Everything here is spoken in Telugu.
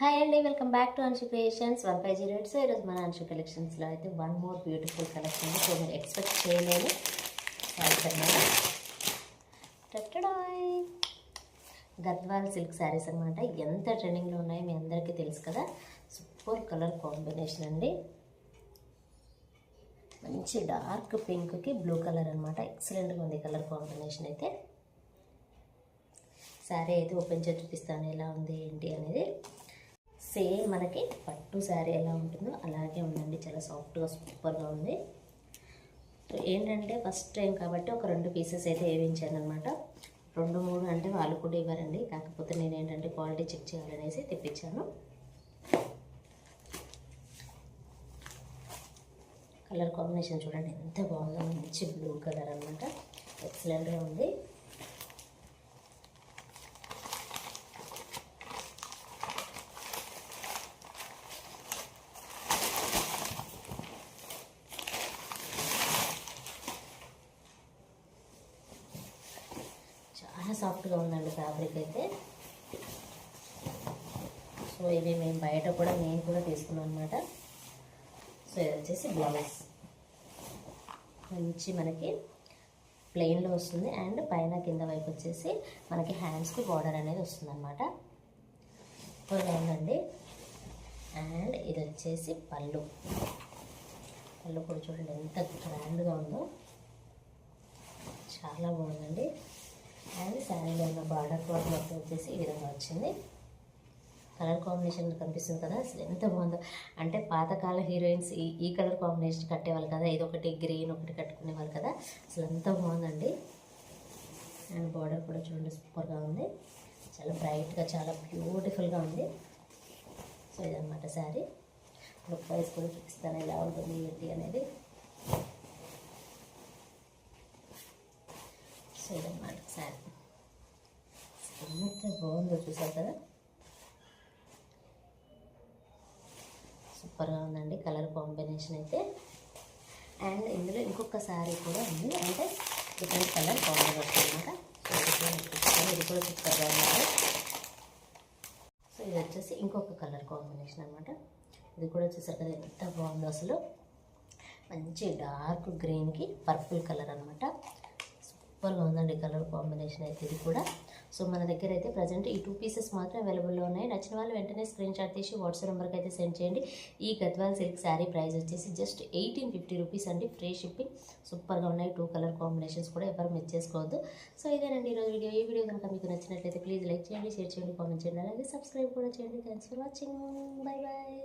హాయ్ అండి, welcome back to Anshu creations 1508. So ఈరోజు మన అన్షు కలెక్షన్స్లో అయితే one more beautiful collection. So మీరు ఎక్స్పెక్ట్ చేయలేదు గద్వాల్ సిల్క్ శారీస్ అనమాట. ఎంత ట్రెండింగ్లో ఉన్నాయో మీ అందరికీ తెలుసు కదా. సూపర్ కలర్ కాంబినేషన్ అండి. మంచి డార్క్ పింక్కి బ్లూ కలర్ అనమాట. ఎక్సలెంట్గా ఉంది కలర్ కాంబినేషన్ అయితే. శారీ అయితే ఓపెన్ చేసి చూపిస్తాను ఎలా ఉంది ఏంటి అనేది. సేమ్ మనకి పట్టు శారీ ఎలా ఉంటుందో అలాగే ఉందండి. చాలా సాఫ్ట్గా సూపర్గా ఉంది. ఏంటంటే ఫస్ట్ టైం కాబట్టి ఒక 2 పీసెస్ అయితే వేయించాను అనమాట. 2-3 అంటే వాళ్ళు కూడా ఇవ్వరండి. కాకపోతే నేను ఏంటంటే క్వాలిటీ చెక్ చేయాలనేసి తెప్పించాను. కలర్ కాంబినేషన్ చూడండి ఎంత బాగుందో. మంచి బ్లూ కలర్ అనమాట. ఎక్సలెంట్గా ఉంది. చాలా సాఫ్ట్గా ఉందండి ఫ్యాబ్రిక్ అయితే. సో ఇవి మేము బయట కూడా నేను కూడా తీసుకున్నాను అనమాట. సో ఇది వచ్చేసి బ్లౌజ్ మంచి మనకి ప్లెయిన్లో వస్తుంది. అండ్ పైన కింద వైపు వచ్చేసి మనకి హ్యాండ్స్కి బార్డర్ అనేది వస్తుంది అనమాట. సూపర్గా ఉందండి. అండ్ ఇది వచ్చేసి పళ్ళు కూడా చూడండి ఎంత గ్రాండ్గా ఉందో. చాలా బాగుందండి. అండ్ శారీలో ఉన్న బార్డర్ కూడా మొత్తం వచ్చేసి ఈ విధంగా వచ్చింది. కలర్ కాంబినేషన్ కనిపిస్తుంది కదా, అసలు ఎంత బాగుందో. అంటే పాతకాల హీరోయిన్స్ ఈ కలర్ కాంబినేషన్ కట్టేవాళ్ళు కదా. ఇది ఒకటి గ్రీన్ ఒకటి కట్టుకునేవాళ్ళు కదా. అసలు ఎంత బాగుందండి. అండ్ బార్డర్ కూడా చూడండి సూపర్గా ఉంది. చాలా బ్రైట్గా చాలా బ్యూటిఫుల్గా ఉంది. సో ఇదన్నమాట శారీ. లుక్ వైజ్ కూడా చూపిస్తాను ఎలా ఉంటుంది ఏంటి అనేది. సో ఇదన్నమాట శారీ. ఎంత బాగుందో చూసారు కదా. సూపర్గా ఉందండి కలర్ కాంబినేషన్ అయితే. అండ్ ఇందులో ఇంకొక శారీ కూడా ఉంది. అంటే డిఫరెంట్ కలర్ కాంబినేషన్ అనమాట. ఇది కూడా సూపర్గా ఉంది. సో ఇది వచ్చేసి ఇంకొక కలర్ కాంబినేషన్ అనమాట. ఇది కూడా చూసారు కదా ఎంత బాగుందో అసలు. మంచి డార్క్ గ్రీన్కి పర్పుల్ కలర్ అనమాట. సూపర్గా ఉందండి కలర్ కాంబినేషన్ అయితే ఇది కూడా. సో మన దగ్గర అయితే ప్రజెంట్ ఈ 2 పీసెస్ మాత్రం అవైలబుల్లో ఉన్నాయి. నచ్చిన వాళ్ళు వెంటనే స్క్రీన్ షాట్ తీసి వాట్సాప్ నెంబర్కి అయితే సెండ్ చేయండి. ఈ గద్వాల్ సిల్క్ శారీ ప్రైస్ వచ్చేసి జస్ట్ 1850 రూపీస్ అండి. Free shipping. సూపర్గా ఉన్నాయి. 2 కలర్ కాంబినేషన్స్ కూడా ఎవరు మిస్ చేసుకోవద్దు. సో ఇదేనండి ఈరోజు వీడియో. ఈ వీడియో కనుక మీకు నచ్చినట్లయితే ప్లీజ్ లైక్ చేయండి, షేర్ చేయండి, కామెంట్ చేయండి, అలాగే సబ్స్క్రైబ్ కూడా చేయండి. Thanks for watching. Bye bye.